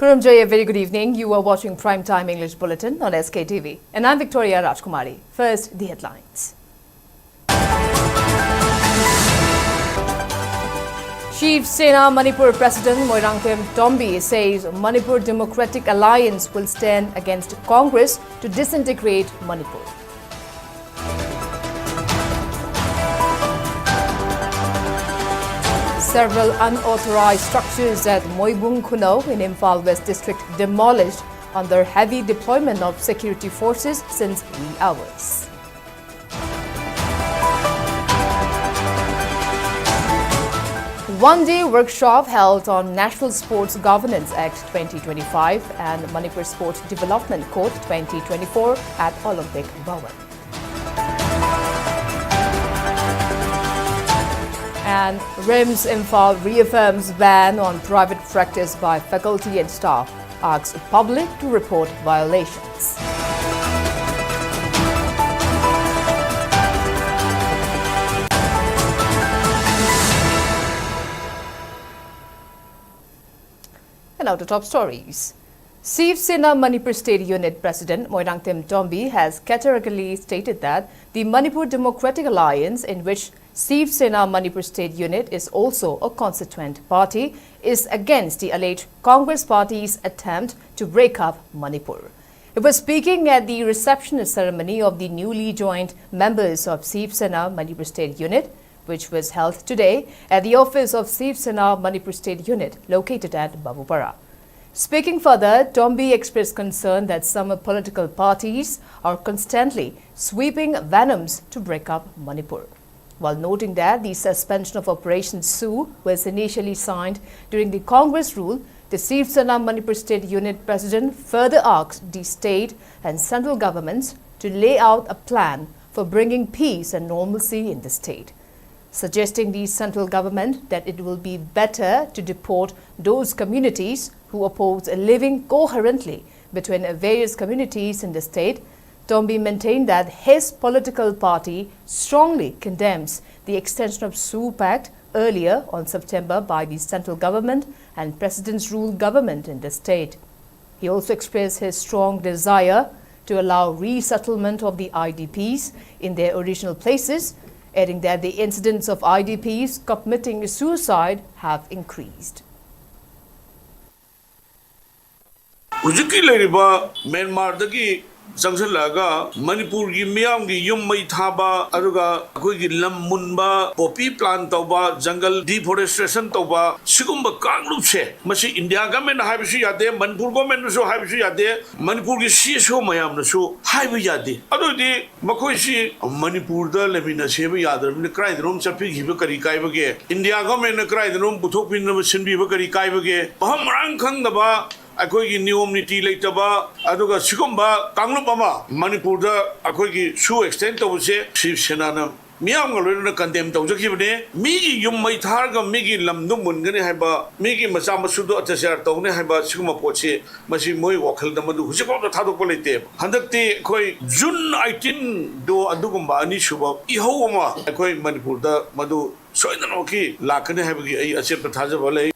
Kurumjay, a very good evening. You are watching Primetime English Bulletin on SKTV. And I'm Victoria Rajkumari. First, the headlines. Shiv Sena Manipur President Moirangtham Tombi says Manipur Democratic Alliance will stand against Congress to disintegrate Manipur. Several unauthorized structures at Moibung Kuno in Imphal West District demolished under heavy deployment of security forces since wee hours. One-day workshop held on National Sports Governance Act 2025 and Manipur Sports Development Code 2024 at Olympic Bhawan. And RIMS Imphal reaffirms ban on private practice by faculty and staff, asks public to report violations. And now to top stories. Shiv Sena Manipur State Unit President Moirangtham Tombi has categorically stated that the Manipur Democratic Alliance, in which Shiv Sena Manipur State Unit is also a constituent party, is against the alleged Congress Party's attempt to break up Manipur. He was speaking at the reception ceremony of the newly joined members of Shiv Sena Manipur State Unit, which was held today at the office of Shiv Sena Manipur State Unit located at Babupara. Speaking further, Tombi expressed concern that some political parties are constantly sweeping venoms to break up Manipur, while noting that the suspension of Operation Sioux was initially signed during the Congress rule. The Shiv Sena Manipur State Unit President further asked the state and central governments to lay out a plan for bringing peace and normalcy in the state, suggesting the central government that it will be better to deport those communities who oppose living coherently between various communities in the state. Tombi maintained that his political party strongly condemns the extension of Sioux Pact earlier on September by the central government and President's rule government in the state. He also expressed his strong desire to allow resettlement of the IDPs in their original places, adding that the incidents of IDPs committing suicide have increased. Ujiki leriba Myanmar dagi Sangshalaga Manipur gi miyam gi yum mai thaba aduga akoi gi lam munba poppy plant tauba jungle deforestation tauba sigumba kanglup se masi India government haibisu yade Manipur government so haibisu yade Manipur gi CSO mayam na so haibu yade adudi makoi si Manipur da lemina seba yadar min krai drum chapi gibe kari kai bage India government na krai drum buthok pin na sinbi ba kari kai bage baham rang khang daba Akoigi Neomnity Lataba, Aduga Sikumba, Kanglupama, Manipurda, Akoigi Su extent of Shiv Senana, Miam condemned to Zakibne, Migi Yumai Targa, Migi Lamdumun, Ganehaba, Migi Masama Sudo Tasar, Tone Haba, Sukuma Poche, Masimoi Wakal Damadu, Husiko Tadopolite, Handakti, Koi, Jun 18 do Adugumba, Anishuba, Ihoma, Akoi Manipurda, Madu, Soidanoki, Lakane Habi, a separate Hazavale.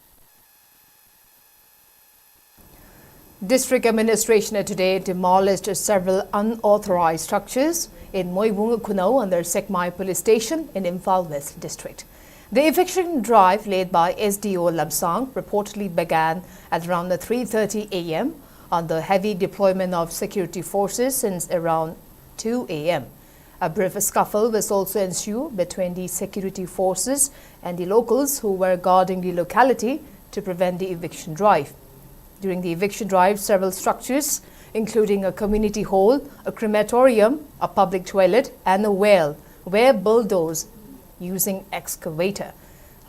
District administration today demolished several unauthorized structures in Moibung Kuno under Sekmai Police Station in Imphal West District. The eviction drive led by SDO Lamsang reportedly began at around 3:30 a.m. under heavy deployment of security forces since around 2 a.m. A brief scuffle was also ensued between the security forces and the locals who were guarding the locality to prevent the eviction drive. During the eviction drive, several structures, including a community hall, a crematorium, a public toilet, and a well, were bulldozed using excavator.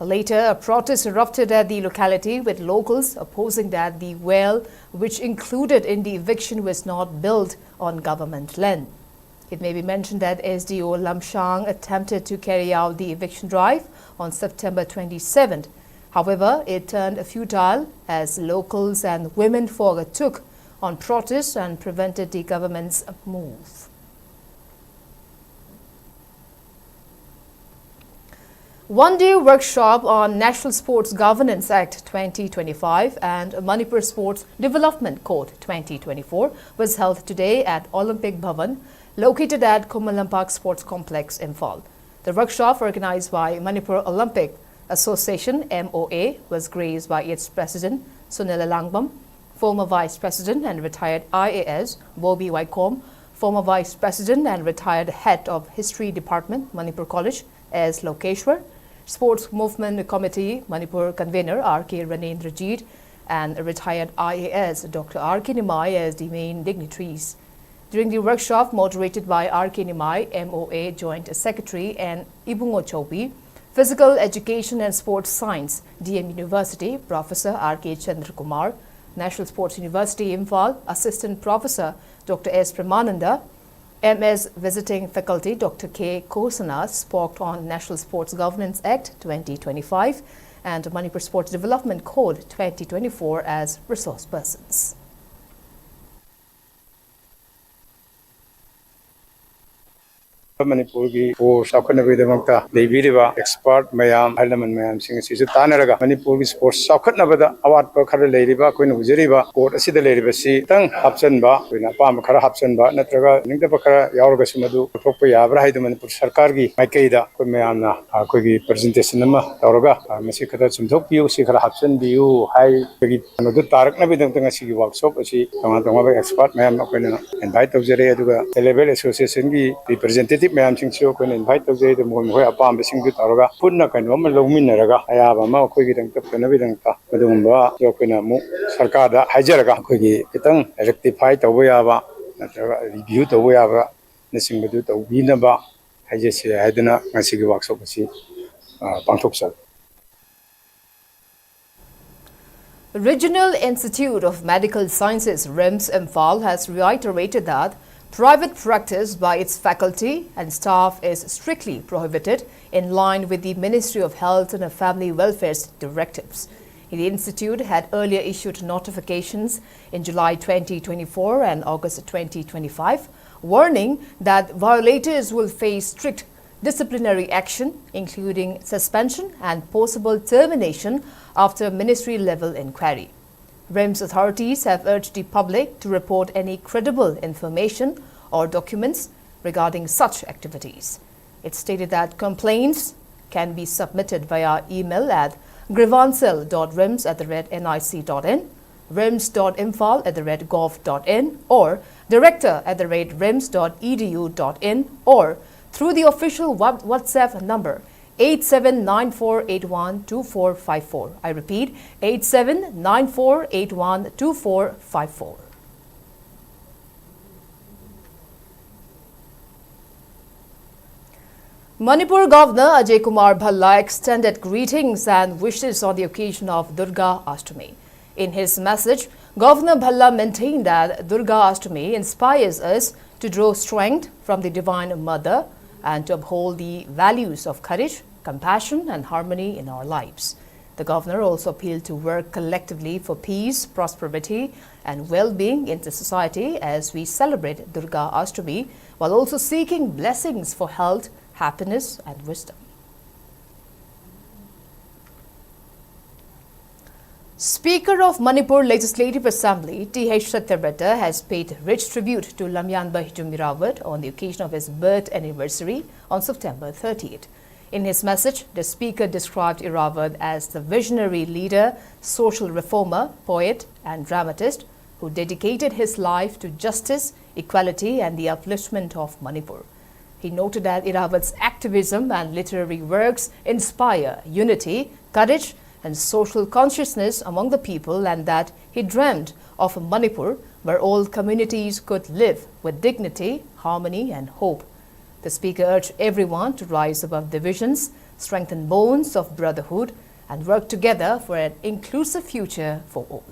Later, a protest erupted at the locality with locals opposing that the well, which included in the eviction, was not built on government land. It may be mentioned that SDO Lamshang attempted to carry out the eviction drive on September 27th. However, it turned futile as locals and women took on protests and prevented the government's move. One-day workshop on National Sports Governance Act 2025 and Manipur Sports Development Code 2024 was held today at Olympic Bhavan, located at Kumalampak Sports Complex, Imphal. The workshop, organized by Manipur Olympic Association (MOA), was graced by its president Sunil Langbam, former vice president and retired IAS Bobby Waikom, former vice president and retired head of History Department, Manipur College, S. Lokeshwar, Sports Movement Committee Manipur convener R.K. Ranendrajit, and retired IAS Dr. R.K. Nimai as the main dignitaries. During the workshop, moderated by R.K. Nimai, MOA Joint Secretary, and Ibungo Chobi, Physical Education and Sports Science, DM University, Professor R.K. Chandrakumar, National Sports University, Imphal, Assistant Professor Dr. S. Pramananda, MS Visiting Faculty Dr. K. Kosana spoke on National Sports Governance Act 2025 and Manipur Sports Development Code 2024 as resource persons. Manipur ki sports saukhatnabagidamakta leibiriba expert mayam ahalaman mayamsing asisu tanaraga Manipur ki sports saukhatnabada awatpa khara leiriba koina hujariba court asida leiribasi tang hapchanba koina pam khara hapchanba natraga ningdaba khara yauraga simadu thokpa yabra haidu Manipur sarkar gi maikaida ko mayamna koi gi presentation ama tauraga masi khata chumthokpiu si khara hapchanbiu hai gi nodu taraknabidam tang asi gi workshop asi tama expert mayam koina invite tawjare aduga level association gi representative ma'am Singh को invite तौजे Mohan अपाम तौर पुनः कम लौमीनरगा अयाब अखोगीदंता सरकार हाजरगा खितंग rectify तब याब नत्रगा review तब याब नचिंबदु तौबीनब हाइजेसे हाइदना ngasiगी वर्कशॉप asi पांथोकसर Regional Institute of Medical Sciences RIMS Imphal has reiterated that private practice by its faculty and staff is strictly prohibited in line with the Ministry of Health and Family Welfare's directives. The institute had earlier issued notifications in July 2024 and August 2025 warning that violators will face strict disciplinary action, including suspension and possible termination after ministry-level inquiry. RIMS authorities have urged the public to report any credible information or documents regarding such activities. It stated that complaints can be submitted via email at grivancel.rims@nic.in, rims.imphal@gov.in, or director@rims.edu.in, or through the official WhatsApp number 8794812454. I repeat, 8794812454. Manipur Governor Ajay Kumar Bhalla extended greetings and wishes on the occasion of Durga Ashtami. In his message, Governor Bhalla maintained that Durga Ashtami inspires us to draw strength from the Divine Mother and to uphold the values of courage, compassion and harmony in our lives. The governor also appealed to work collectively for peace, prosperity and well-being in the society as we celebrate Durga Ashtami, while also seeking blessings for health, happiness and wisdom. Speaker of Manipur Legislative Assembly, T.H. Satyarthya, has paid rich tribute to Lamyanba Hijumirawat on the occasion of his birth anniversary on September 30th. In his message, the speaker described Irawat as the visionary leader, social reformer, poet and dramatist who dedicated his life to justice, equality and the upliftment of Manipur. He noted that Irawat's activism and literary works inspire unity, courage and social consciousness among the people, and that he dreamt of a Manipur where all communities could live with dignity, harmony and hope. The speaker urged everyone to rise above divisions, strengthen bonds of brotherhood and work together for an inclusive future for all.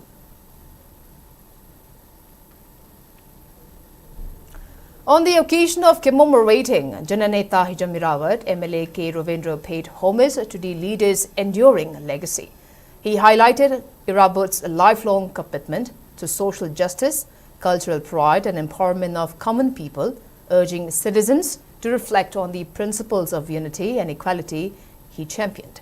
On the occasion of commemorating Jananeta Hijumirawat, MLA K. Ravindra paid homage to the leader's enduring legacy. He highlighted Irawat's lifelong commitment to social justice, cultural pride and empowerment of common people, urging citizens to reflect on the principles of unity and equality he championed.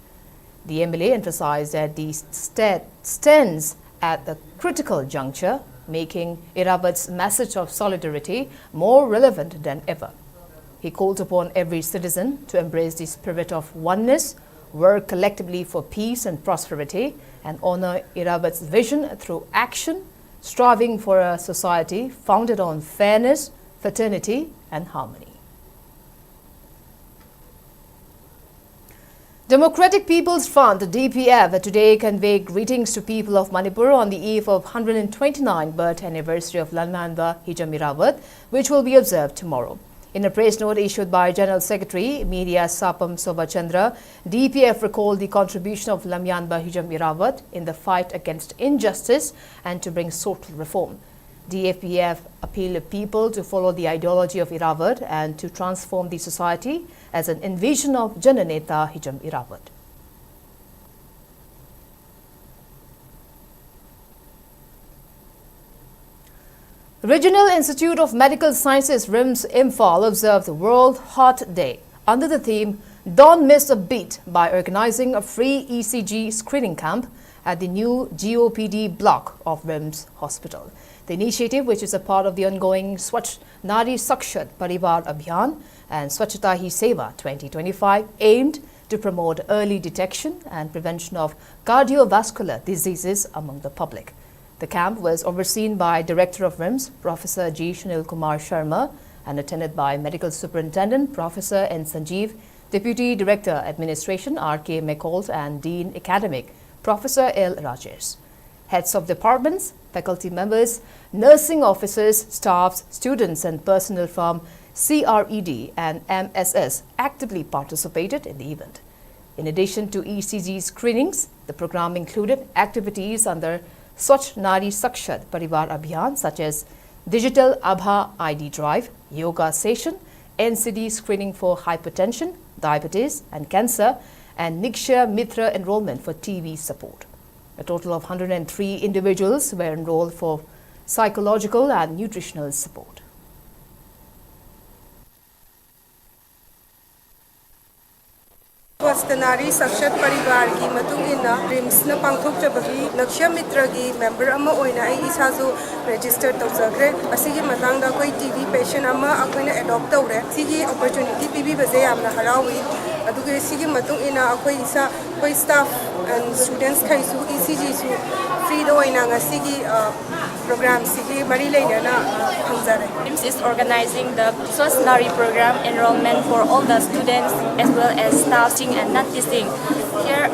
The MLA emphasized that the stands at the critical juncture, making Irrawad's message of solidarity more relevant than ever. He called upon every citizen to embrace the spirit of oneness, work collectively for peace and prosperity, and honor Irrawad's vision through action, striving for a society founded on fairness, fraternity, and harmony. Democratic People's Front, DPF, today conveyed greetings to people of Manipur on the eve of 129th birth anniversary of Lamyamba Hijam Irrawat, which will be observed tomorrow. In a press note issued by General Secretary Media Sapam Sobachandra, DPF recalled the contribution of Lamyamba Hijam Irrawat in the fight against injustice and to bring social reform. DPF appealed people to follow the ideology of Irrawat and to transform the society as an envision of Jananeta Hijam Irrawat. Regional Institute of Medical Sciences RIMS Imphal observed the World Heart Day under the theme Don't Miss a Beat by organizing a free ECG screening camp at the new GOPD block of RIMS Hospital. The initiative, which is a part of the ongoing Swachh Nari Sakshat Parivar Abhiyan and Swachhata Hi Seva 2025, aimed to promote early detection and prevention of cardiovascular diseases among the public. The camp was overseen by Director of RIMS, Professor G. Sunil Kumar Sharma, and attended by Medical Superintendent Professor N. Sanjeev, Deputy Director Administration R.K. McColt, and Dean Academic Professor L. Rajesh. Heads of departments, faculty members, nursing officers, staffs, students and personnel from CRED and MSS actively participated in the event. In addition to ECG screenings, the program included activities under Swachh Nari Sakshat Parivar Abhiyan such as Digital Abha ID Drive, Yoga Session, NCD screening for hypertension, diabetes and cancer, and Niksha Mitra enrollment for TB support. A total of 103 individuals were enrolled for psychological and nutritional support. Nari Sakshat Parivar ki matungina RIMS na pangthokjabagi Niksha Mitra gi member ama oina ai isasu register tawjagre asigi matangda koi TB patient ama akoina adopt tawre sigi opportunity pibi baze yamna harawi aduge sigi matungina akoi isa koi staff and students khaisu ECG su free do oina ngasigi program sigi mari leina hangjare. RIMS is organizing the Swachh Nari program enrollment for all the students as well as staff and not teaching. Here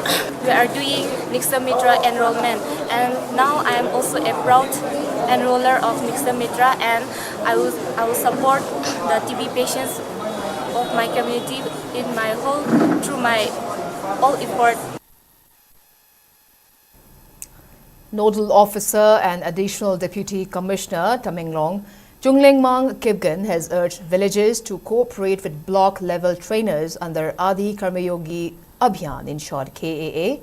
we are doing Niksha Mitra enrollment, and now I am also a proud enroller of Niksha Mitra, and I will support the TB patients of my community in my whole through my all effort. Nodal Officer and Additional Deputy Commissioner Tamenglong Chunglengmang Kibgan has urged villages to cooperate with block-level trainers under Adi Karmayogi Abhiyan, in short KAA,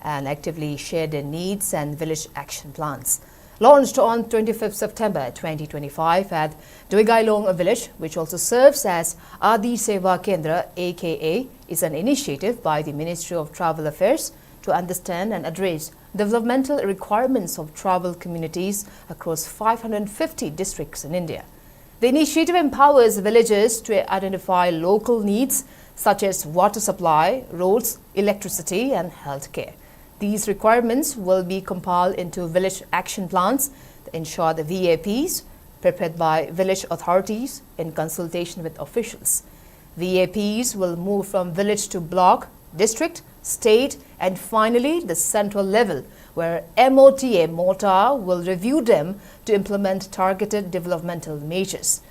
and actively share their needs and village action plans. Launched on 25th September 2025 at Duigailong village, which also serves as Adi Seva Kendra aka, is an initiative by the Ministry of Tribal Affairs to understand and address developmental requirements of tribal communities across 550 districts in India. The initiative empowers villagers to identify local needs such as water supply, roads, electricity and healthcare. These requirements will be compiled into village action plans to ensure the VAPs prepared by village authorities in consultation with officials. VAPs will move from village to block, district, state and finally the central level, where MOTA will review them to implement targeted developmental measures.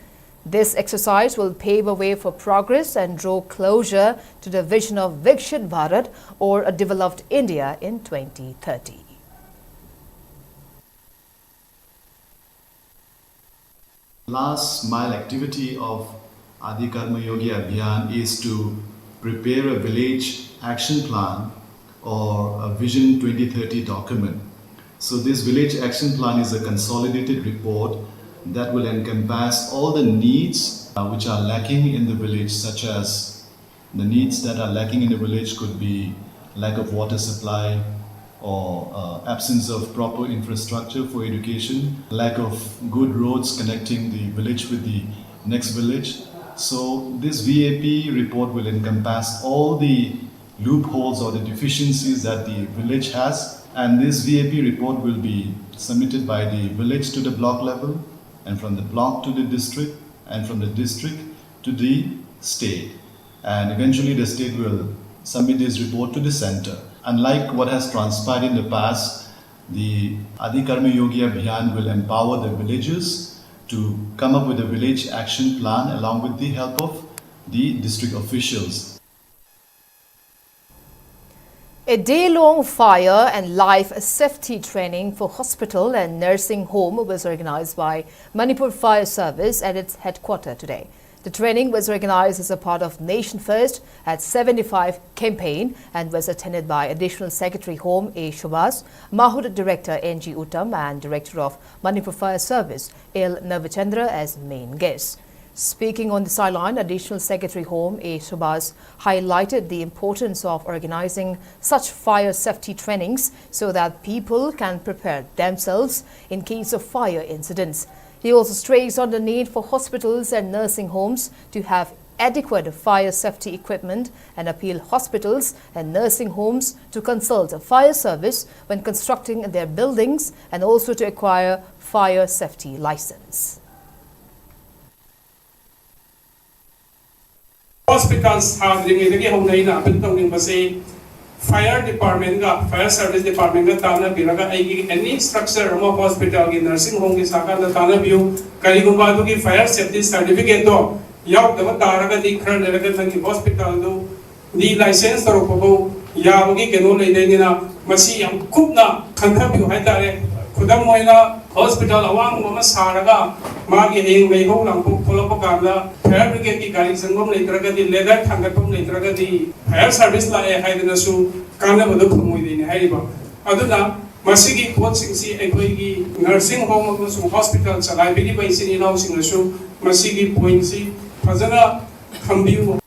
This exercise will pave a way for progress and draw closer to the vision of Vikshit Bharat, or a developed India in 2030. Last mile activity of Adi Karma Yogi Abhiyan is to prepare a village action plan or a Vision 2030 document. So this village action plan is a consolidated report that will encompass all the needs which are lacking in the village, such as The needs that are lacking in the village could be lack of water supply or absence of proper infrastructure for education, lack of good roads connecting the village with the next village. So this VAP report will encompass all the loopholes or the deficiencies that the village has, and this VAP report will be submitted by the village to the block level, and from the block to the district, and from the district to the state. And eventually the state will submit this report to the center. Unlike what has transpired in the past, the Adi Karma Yogi Abhiyan will empower the villagers to come up with a village action plan along with the help of the district officials. A day-long fire and life safety training for hospital and nursing home was organized by Manipur Fire Service at its headquarters today. The training was organized as a part of Nation First at 75 campaign and was attended by Additional Secretary Home A. Shobhas, Mahud Director N.G. Uttam and Director of Manipur Fire Service L. Navachandra as main guests. Speaking on the sideline, Additional Secretary Home A. Shobhas highlighted the importance of organizing such fire safety trainings so that people can prepare themselves in case of fire incidents. He also stressed on the need for hospitals and nursing homes to have adequate fire safety equipment and appeal hospitals and nursing homes to consult a fire service when constructing their buildings and also to acquire fire safety license. Hospitals have the fire department, fire service department, any structure of hospital, nursing home, fire safety certificate, hospital, the license, hospital awang mama saraga magi heng mai ho lang pu pholo pakanda fire brigade ki gari sangom leitraga di leather thangatpum leitraga di fire service la e haidana su kana bodu khumui dine haiba aduna masigi pot singsi ekoi gi nursing home amu hospital chalai bigi bai sin inau sing su masigi point si phajana khambiu.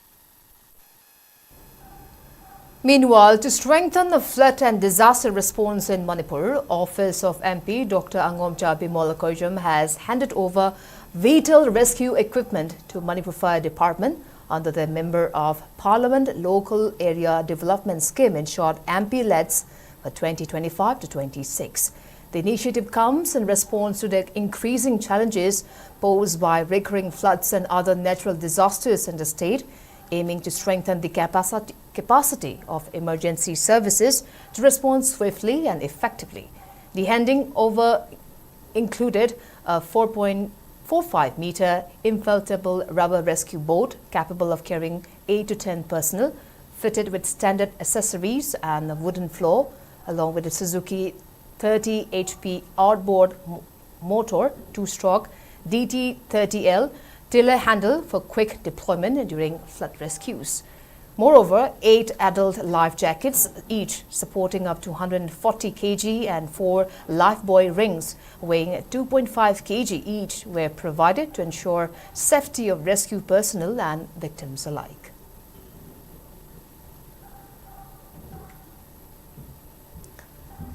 Meanwhile, to strengthen the flood and disaster response in Manipur, Office of MP Dr. Angomcha Bimolakojam has handed over vital rescue equipment to Manipur Fire Department under the Member of Parliament Local Area Development Scheme, in short MP-LEDS, for 2025 to 26. The initiative comes in response to the increasing challenges posed by recurring floods and other natural disasters in the state, aiming to strengthen the capacity of emergency services to respond swiftly and effectively. The handing over included a 4.45-meter inflatable rubber rescue boat capable of carrying 8 to 10 personnel, fitted with standard accessories and a wooden floor, along with a Suzuki 30 HP outboard motor, 2-stroke DT30L, tiller handle for quick deployment during flood rescues. Moreover, 8 adult life jackets, each supporting up to 140 kg, and 4 lifebuoy rings weighing 2.5 kg each were provided to ensure safety of rescue personnel and victims alike.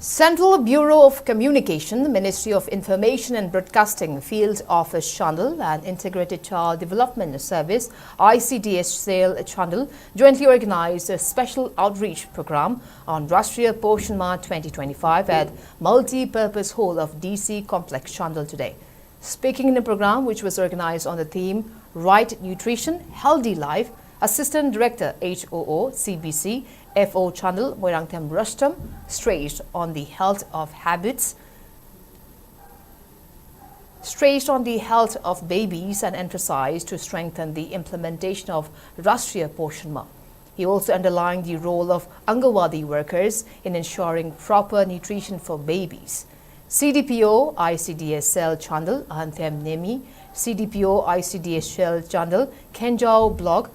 Central Bureau of Communication, Ministry of Information and Broadcasting, Field Office Chandal and Integrated Child Development Service ICDS Sale Chandal jointly organized a special outreach program on Rashtriya Poshan Ma 2025 at Multi-Purpose Hall of DC Complex Chandal today. Speaking in a program which was organized on the theme Right Nutrition, Healthy Life, Assistant Director HOO CBC FO Chandal Moirangtham Rustam stressed on the health of babies and emphasized to strengthen the implementation of Rashtriya Poshan Ma. He also underlined the role of Angawadi workers in ensuring proper nutrition for babies. CDPO ICDS Cell Chandal Ahanthem Nemi, CDPO ICDS Cell Chandal Kenjao Blog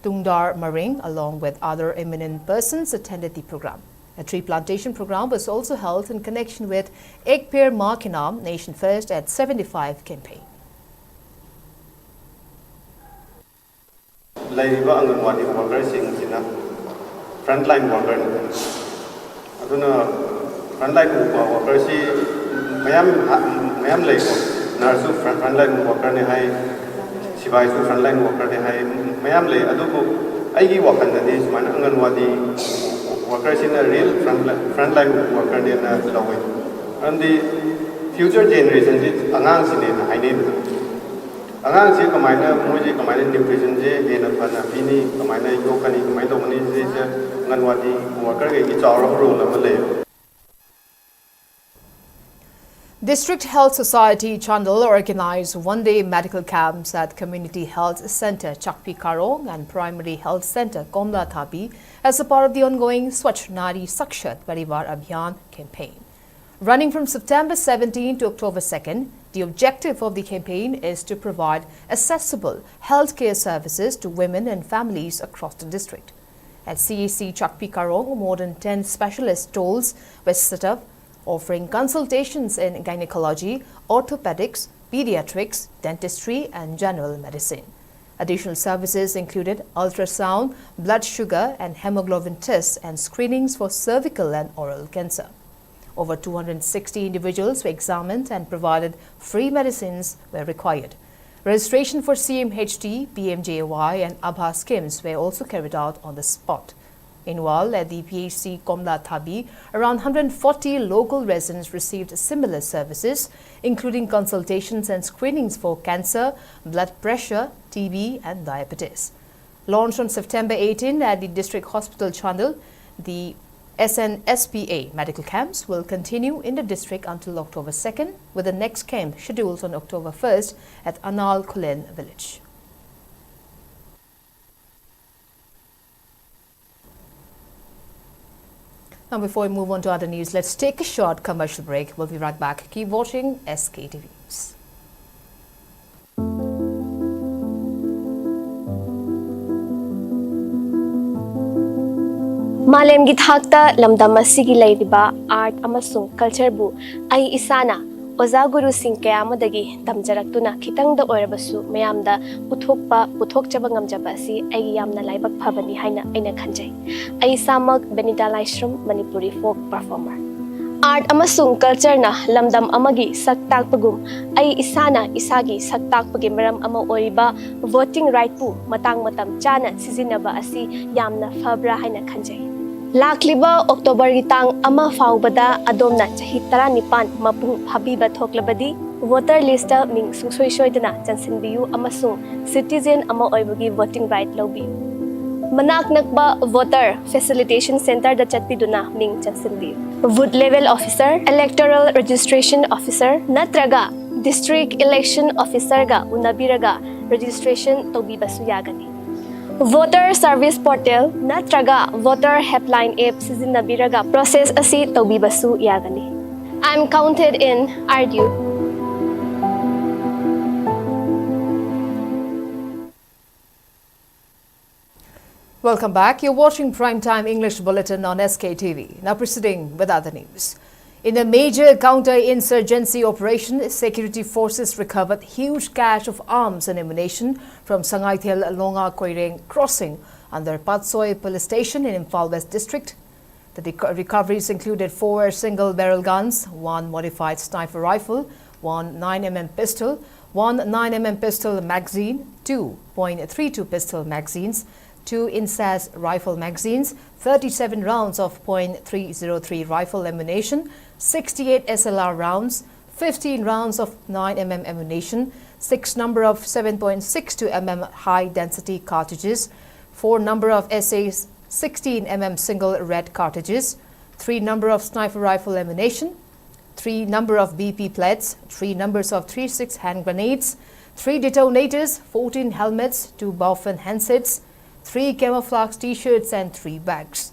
Tungdar Maring, along with other eminent persons, attended the program. A tree plantation program was also held in connection with Ek Peir Ma Ke Naam Nation First at 75 campaign. The ꯂꯩꯔꯤꯕ ꯑꯪꯒꯟꯋꯥꯗꯤ ꯋꯥꯔꯀꯔꯁꯤꯡꯁꯤꯅ frontline ꯋꯥꯔꯀꯔꯅꯤ ꯑꯗꯨꯅ frontline ꯋꯥꯔꯀꯔꯁꯤ ꯃꯌꯥꯝ ꯂꯩꯀꯣ ꯅꯔꯁꯁꯨ frontline ꯋꯥꯔꯀꯔꯅꯤ ꯍꯥꯏ ꯁꯤꯕꯥꯏꯁꯨ frontline ꯋꯥꯔꯀꯔꯅꯤ ꯍꯥꯏ ꯃꯌꯥꯝ ꯂꯩ ꯑꯗꯨꯕꯨ ꯑꯩꯒꯤ ꯋꯥꯈꯜꯗꯗꯤ ꯁꯨꯃꯥꯏꯅ ꯑꯪꯒꯟꯋꯥꯗꯤ ꯋꯥꯔꯀꯔꯁꯤꯅ ꯔꯤꯌꯦꯜ ꯐ꯭ꯔꯟꯠꯂꯥꯏꯟ ꯋꯥꯔꯀꯔꯅꯦꯅ ꯂꯧꯋꯤ ꯃꯔꯝꯗꯤ ꯐ꯭ꯌꯨꯆꯔ ꯖꯦꯅꯦꯔꯦꯁꯟꯁꯤ ꯑꯉꯥꯡꯁꯤꯅꯦꯅ ꯍꯥꯏꯅꯩꯗꯅ ꯑꯉꯥꯡꯁꯤ ꯃꯣꯏꯁꯤ ꯀꯃꯥꯏꯅ ꯅ꯭ꯌꯨꯇ꯭ꯔꯤꯁꯟꯁꯦ ꯍꯦꯟꯅ ꯐꯅ ꯄꯤꯅꯤ ꯀꯃꯥꯏꯅ ꯌꯣꯛꯀꯅꯤ ꯀꯃꯥꯏꯅ ꯇꯧꯒꯅꯤ ꯁꯤꯁꯦ ꯑꯪꯒꯟꯋꯥꯗꯤ ꯋꯥꯔꯀꯔꯒꯤ ꯆꯥꯎꯔꯕ ꯔꯣꯜ ꯑꯃ ꯂꯩꯌꯦꯕ. District Health Society Chandal organized one-day medical camps at Community Health Center Chakpi Karong and Primary Health Center Komla Thapi as a part of the ongoing Swachh Nari Sakshat Parivar Abhiyan campaign. Running from September 17 to October 2nd, the objective of the campaign is to provide accessible healthcare services to women and families across the district. At CAC Chakpi Karong, more than 10 specialist stalls were set up, offering consultations in gynecology, orthopedics, pediatrics, dentistry and general medicine. Additional services included ultrasound, blood sugar and hemoglobin tests and screenings for cervical and oral cancer. Over 260 individuals were examined and provided free medicines where required. Registration for CMHT, PMJY and ABHA schemes were also carried out on the spot. Meanwhile, at the PHC Komla Thabi, around 140 local residents received similar services, including consultations and screenings for cancer, blood pressure, TB and diabetes. Launched on September 18 at the District Hospital Chandal, the SNSPA medical camps will continue in the district until October 2nd, with the next camp scheduled on October 1st at Anal Kulen village. Now, before we move on to other news, let's take a short commercial break. We'll be right back. Keep watching SKTV News. Malemgi thakta lamdam asigi leiriba art amasung culture bu ai isana oza guru sing kaya amadagi tamjaraktuna khitangda oirabasu mayamda puthokchaba ngamjaba asi ai yamna laibak phabani haina aina khanjai ai samak Benita Laishram Manipuri folk performer art amasung culture na lamdam amagi saktakpagum ai isana isagi saktakpagi maram ama oiriba voting right pu matang matam chana sizinaba asi yamna phabra haina khanjai Lakliba October gitang ama faubada adomna chahi 19 mapung habiba thoklabadi voter list ming sungsoi soidana chansinbiu amasung citizen ama oibagi voting right lobi manak nakba voter facilitation center da chatpiduna ming chansinbi booth level officer electoral registration officer natraga district election officer ga unabiraga registration tobibasu yagani Voter Service Portal natraga Voter Helpline App sizinabiraga process asi tawbibasu yagani. I'm counted in, are you? Welcome back. You're watching Primetime English Bulletin on SKTV. Now proceeding with other news. In a major counter-insurgency operation, security forces recovered huge cache of arms and ammunition from Sangaithel Longa Koireng crossing under Patsoi police station in Imphal West district. The recoveries included 4 single-barrel guns, 1 modified sniper rifle, 1 9mm pistol, 1 9mm pistol magazine, 2 .32 pistol magazines, 2 INSAS rifle magazines, 37 rounds of .303 rifle ammunition, 68 SLR rounds, 15 rounds of 9mm ammunition, 6 number of 7.62 mm high-density cartridges, 4 number of SAS 16mm single red cartridges, 3 number of sniper rifle ammunition, 3 number of BP plates, 3 numbers of 3.6 hand grenades, 3 detonators, 14 helmets, 2 Baufan handsets, 3 camouflage t-shirts and 3 bags.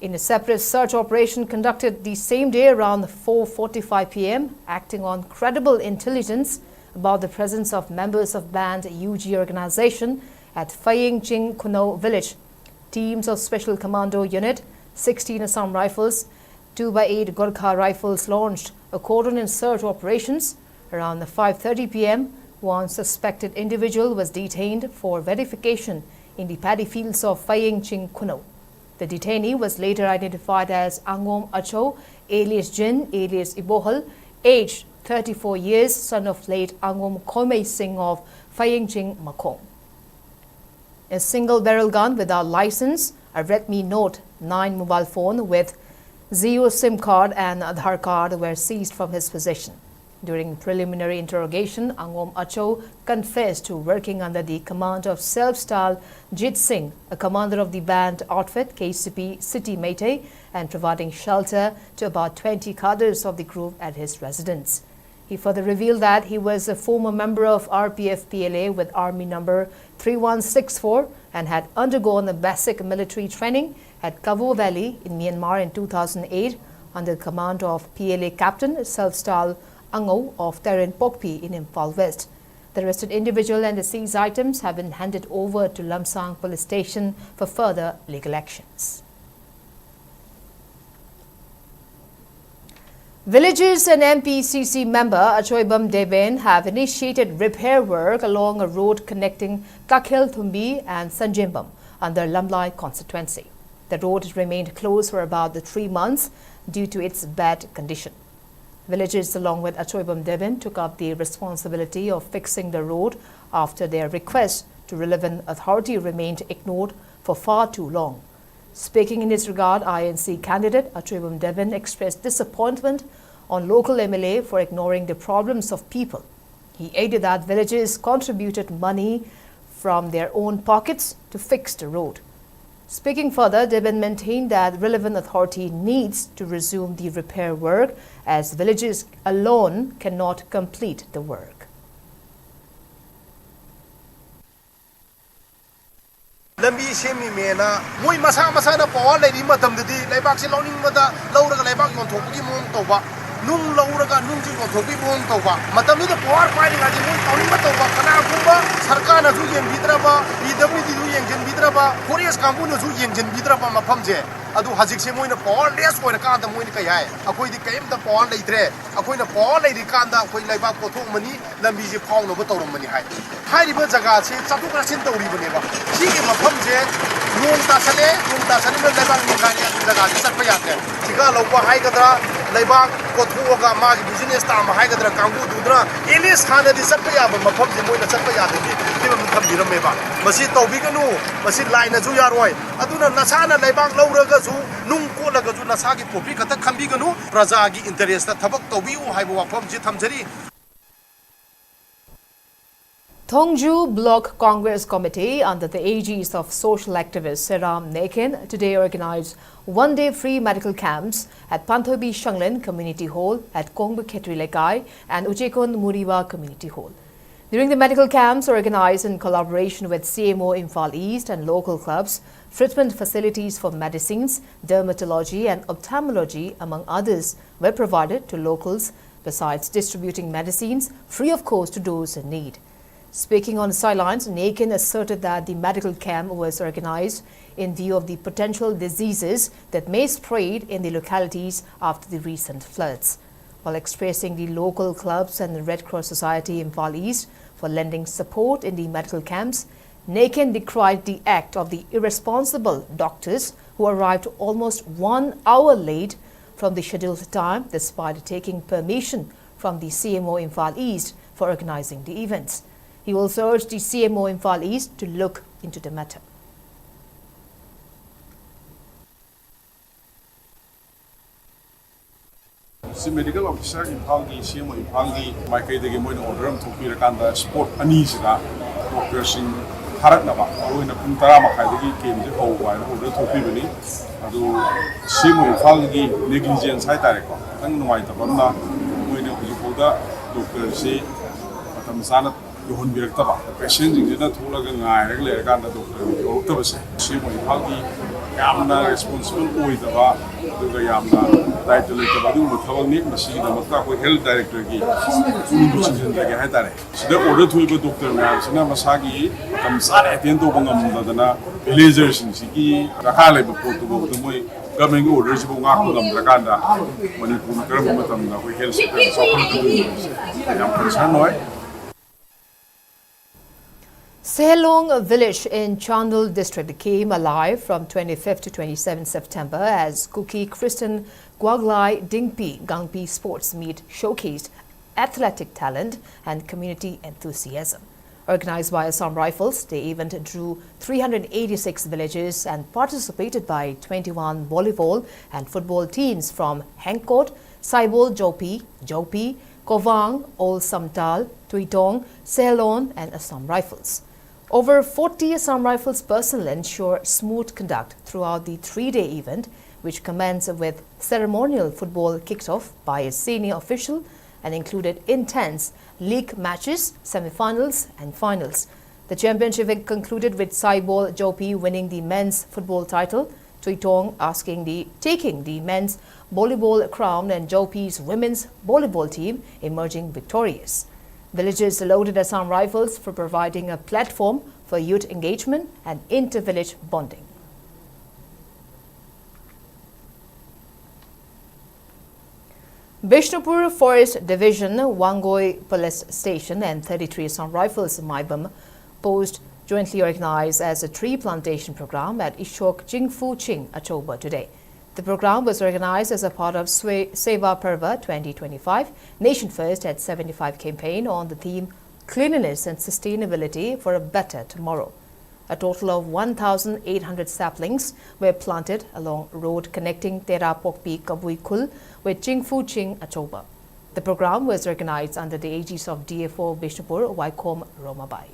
In a separate search operation conducted the same day around 4:45 p.m., acting on credible intelligence about the presence of members of banned UG organization at Phaying Ching Kuno village, teams of Special Commando Unit, 16 Assam Rifles, 2x8 Gorkha Rifles launched a cordon and search operations. Around 5:30 p.m., one suspected individual was detained for verification in the paddy fields of Phayeng Ching Kuno. The detainee was later identified as Angom Acho, alias Jin, alias Ibohal, aged 34 years, son of late Angom Khome Singh of Phayeng Ching Makong. A single barrel gun without license, a Redmi Note 9 mobile phone with 0 SIM card and Aadhaar card were seized from his possession. During preliminary interrogation, Angom Acho confessed to working under the command of self-styled Jit Singh, a commander of the band outfit KCP City Meitei, and providing shelter to about 20 cadres of the group at his residence. He further revealed that he was a former member of RPF-PLA with Army number 3164 and had undergone a basic military training at Kavo Valley in Myanmar in 2008 under the command of PLA captain self-styled Ango of Terren Pokpi in Imphal West. The arrested individual and the seized items have been handed over to Lamsang Police Station for further legal actions. Villagers and MPCC member Achoibam Deben have initiated repair work along a road connecting Kakhel Thumbi and Sanjimbam under Lamlai constituency. The road remained closed for about 3 months due to its bad condition. Villagers along with Achoibam Deben took up the responsibility of fixing the road after their request to relevant authority remained ignored for far too long. Speaking in this regard, INC candidate Achoibam Deben expressed disappointment on local MLA for ignoring the problems of people. He added that villagers contributed money from their own pockets to fix the road. Speaking further, Deben maintained that relevant authority needs to resume the repair work as villages alone cannot complete the work. Lambi semi mena moi masa na pawa lady matam di leibak si loning mata laura leibak yon thoki mon toba nung laura nung ji yon thoki mon toba matam ni pawa pai nga ji mon toning mata toba kana kumba sarkar na ju yen bidra ba PWD ju yen jen bidra ba Koreas kampu na ju yen jen bidra ba mafam je adu hajik se moina pawa les ko na ka da moina kai hai akoi di kaim da pawa leitre akoi na pawa leiri kan da akoi leibak ko thok mani lambi ji phau no ba torom mani hai hai ri ba jaga se chatu ka sin tori bane ba si ke mafam je nung ta sale na leibak ni kan ya jaga ji sat pa ya ke siga lowa hai ka dra leibak ko thuoga ma gi business ta ma hai ka dra kambu dudra ilis khana di sat pa ya ba mafam je moina sat pa ya de ni ti ba tham ji ram me ba masi tawbi ka nu masi lai na ju ya roi aduna nasa na leibak laura ga ju nung ko la ga ju nasa gi popi ka ta khambi ga nu praja gi interest ta thabak tawbi u hai ba mafam ji thamjari. Thongju Block Congress Committee, under the aegis of social activist Seram Neken, today organized one-day free medical camps at Panthobi Shanglen Community Hall at Kongbu Khetri Lekai and Uchekon Muriwa Community Hall. During the medical camps organized in collaboration with CMO Imphal East and local clubs, treatment facilities for medicines, dermatology and ophthalmology, among others, were provided to locals, besides distributing medicines free of cost to those in need. Speaking on the sidelines, Neken asserted that the medical camp was organized in view of the potential diseases that may spread in the localities after the recent floods. While expressing the local clubs and the Red Cross Society in Imphal East for lending support in the medical camps, Neken decried the act of the irresponsible doctors who arrived almost 1 hour late from the scheduled time despite taking permission from the CMO Imphal East for organizing the events. He also urged the CMO Imphal East to look into the matter. Si medical officer Imphal gi CMO Imphal gi maikai degi moina order am thoki rakanda sport ani sida doctor sing harak na ba oina pung tara ma khai degi game je ho ba order thoki bani adu CMO Imphal gi negligence hai tare ko tang nuai ta bamna moina hujuda doctor si matam sana yohon birakta ba patient jing na thola ga ngai rek le rakanda doctor yorta ba se CMO Imphal gi yamna responsible oi da ba duga yamna right le ta ba du thabang ni masi na makta ko health director gi ni children da ga ha tare sida order thui ba doctor na sina masagi kam sare ten to bangam da na villager sin si gi rakha le ba ko to bo moi government order si bo nga ko gam da kan da Manipur na karam ma tam na ko health sector so ko yam concern noi. Sehelong village in Chandul district came alive from 25th to 27th September as Kuki Christian Gwaglai Dingpi Gangpi sports meet showcased athletic talent and community enthusiasm. Organized by Assam Rifles, the event drew 386 villages and participated by 21 volleyball and football teams from Hengkot, Saibol Jopi, Kovang, Ol Samtal, Tuitong, Sehelong and Assam Rifles. Over 40 Assam Rifles personnel ensure smooth conduct throughout the three-day event, which commenced with ceremonial football kicked off by a senior official and included intense league matches, semi-finals and finals. The championship concluded with Saibol Jopi winning the men's football title, Tuitong taking the men's volleyball crown and Jopi's women's volleyball team emerging victorious. Villages lauded Assam Rifles for providing a platform for youth engagement and inter-village bonding. Bishnupur Forest Division, Wangoi Police Station and 33 Assam Rifles Maibam post jointly organized as a tree plantation program at Ishok Jingfu Ching, Achoba today. The program was organized as a part of Seva Parva 2025 Nation First at 75 campaign on the theme Cleanliness and Sustainability for a Better Tomorrow. A total of 1,800 saplings were planted along road connecting Tera Pokpi Kabui Kul with Jingfu Ching Achoba. The program was organized under the aegis of DFO Bishnupur Waikom Romabai.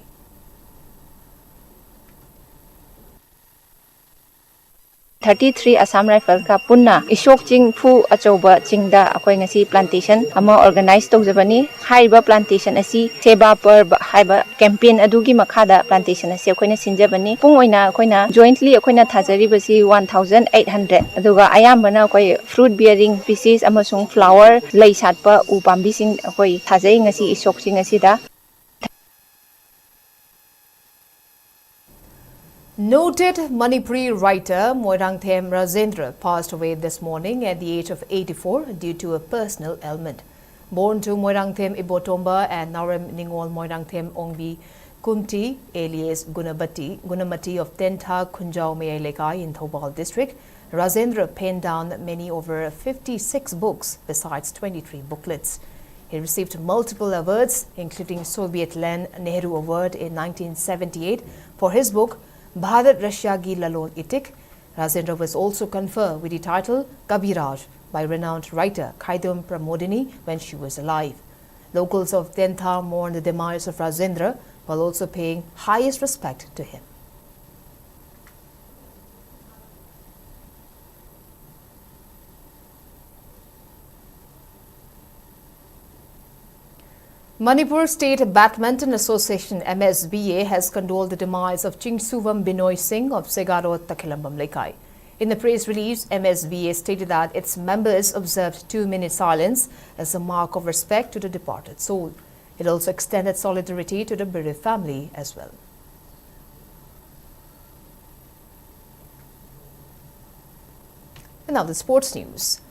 (33) Assam Rifle ka punna Ishok Ching Phu Achoba Chingda akoi ngasi plantation ama organize tawjabani haiba plantation asi Seva Parva haiba campaign adugi makhada plantation asi akoina sinjabani pung oina akoina jointly akoina thajari basi 1,800 aduga ayambana akoi fruit bearing species amasung flower lei satpa u pambi sing akoi thajai ngasi Ishok Ching asi da. Noted Manipuri writer Moirangthem Rajendra passed away this morning at the age of 84 due to a personal ailment. Born to Moirangthem Ibotomba and Naram Ningol Moirangthem Ongbi Kumti, alias Gunamati of Tentha Kunjao Mayai Lekai in Thobal district, Rajendra penned down many over 56 books besides 23 booklets. He received multiple awards, including Soviet-led Nehru Award in 1978 for his book Bharat Russia Gi Lalon Itik. Rajendra was also conferred with the title Kabiraj by renowned writer Khaidam Pramodini when she was alive. Locals of Tentha mourned the demise of Rajendra while also paying highest respect to him. Manipur State Badminton Association MSBA has condoled the demise of Chingsuvam Binoy Singh of Segaro Takilambam Lekai. In the press release, MSBA stated that its members observed 2-minute silence as a mark of respect to the departed soul. It also extended solidarity to the bereaved family as well. And now the sports news.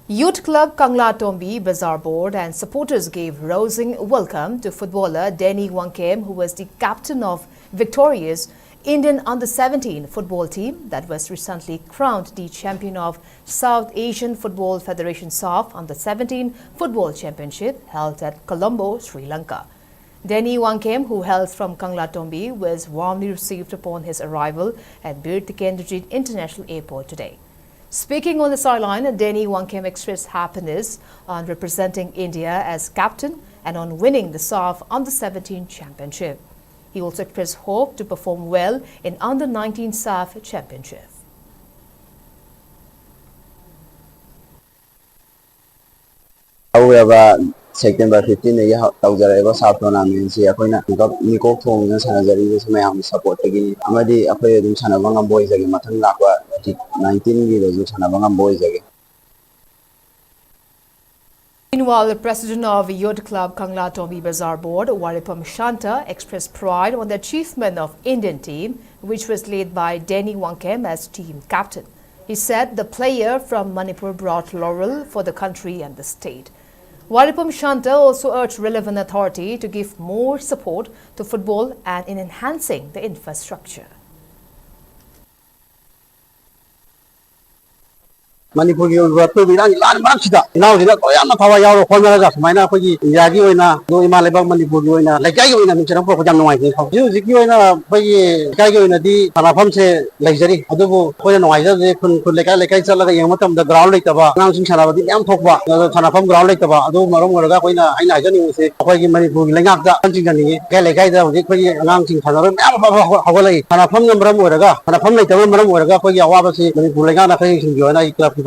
Youth Club Kangla Tombi Bazaar Board and supporters gave rousing welcome to footballer Denny Wangkem, who was the captain of victorious Indian Under-17 football team that was recently crowned the champion of South Asian Football Federation SAF Under-17 Football Championship held at Colombo, Sri Lanka. Denny Wangkem, who hails from Kangla Tombi, was warmly received upon his arrival at Bir Tikendrajit International Airport today. Speaking on the sideline, Denny Wangkem expressed happiness on representing India as captain and on winning the SAF Under-17 Championship. He also expressed hope to perform well in Under-19 SAF Championship. However, September 15 agi tawjareba SAF tournament si akoina nikok thongna sanajari mayam support gi amadi akoy adum sanaba ngam boys agi mathang lakwa 19 gi reju sanaba ngam boys agi. Meanwhile, the president of Youth Club Kangla Tombi Bazaar Board, Waripam Shanta, expressed pride on the achievement of Indian team, which was led by Denny Wangkem as team captain. He said the player from Manipur brought laurel for the country and the state. Waripum Shanta also urged relevant authority to give more support to football and in enhancing the infrastructure. Manipuri to be done now the Koyama Power Yaro Honora, Mina Yagioina, no Imalabang Manipurina, like Gayoina, Jamaica. You Ziguina, Gayoina, the Panapamse, Luxury, Adobo, Koyanoiza, they could like Yamatam, the ground like Taba, announcing Shanaba, the Amtoba, the Panapam ground like Taba, Ado Maromoga, I don't say, Koy Manipur, Langaka, Antigani, Galagaida, the announcing Panapam, Hawaii, Panapam Ramuraga, Panapam like the Ramuraga, Koyawabasi, Manipuragana, Joanna Club.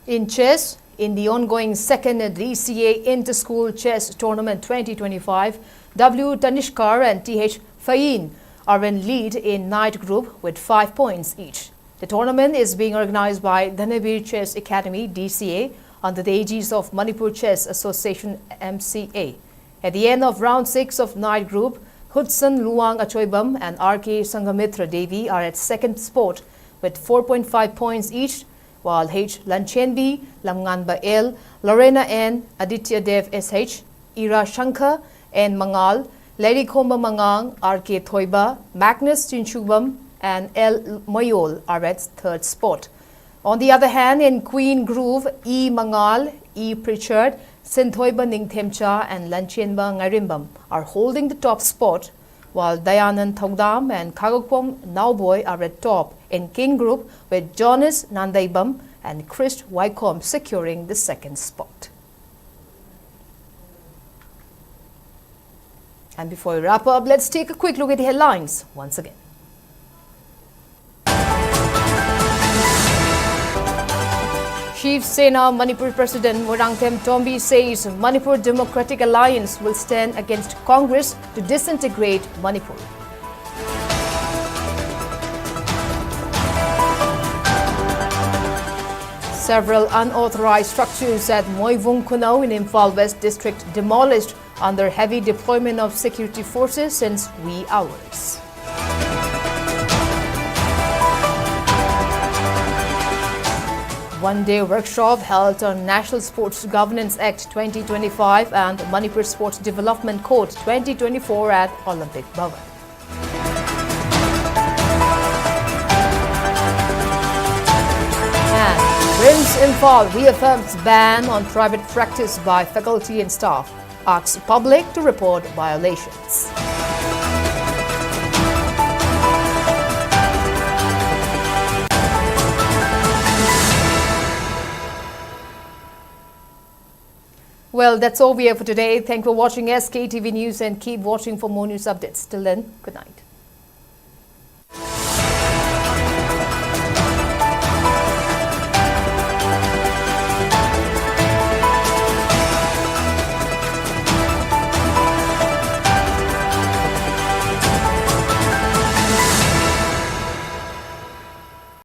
In chess, in the ongoing second DCA Inter-School Chess Tournament 2025, W. Tanishkar and Th. Fayin are in lead in night group with 5 points each. The tournament is being organized by Dhanabir Chess Academy DCA under the aegis of Manipur Chess Association MCA. At the end of round 6 of night group, Hudson Luang Achoibam and R.K. Sangamitra Devi are at second spot with 4.5 points each, while H. Lanchenbi, Lamnganba L, Lorena N, Aditya Dev SH, Ira Shankar, N. Mangal, Lady Komba Mangang, R.K. Thoiba, Magnus Chinchubam, and L. Moyol are at third spot. On the other hand, in Queen Groove, E. Mangal, E. Pritchard, Sinthoiba Ningthemcha, and Lanchenba Ngarimbam are holding the top spot, while Dayanand Thogdam and Kagokpom Nauboy are at top in King Group with Jonas Nandaibam and Chris Wycombe securing the second spot. And before we wrap up, let's take a quick look at the headlines once again. Shiv Sena Manipur President Moirangthem Tombi says Manipur Democratic Alliance will stand against Congress to disintegrate Manipur. Several unauthorized structures at Moivung Kunau in Imphal West District demolished under heavy deployment of security forces since wee hours. One-day workshop held on National Sports Governance Act 2025 and Manipur Sports Development Code 2024 at Olympic Bhavan. And RIMS Imphal reaffirms ban on private practice by faculty and staff, asks public to report violations. Well, that's all we have for today. Thanks for watching SKTV News and keep watching for more news updates. Till then, good night.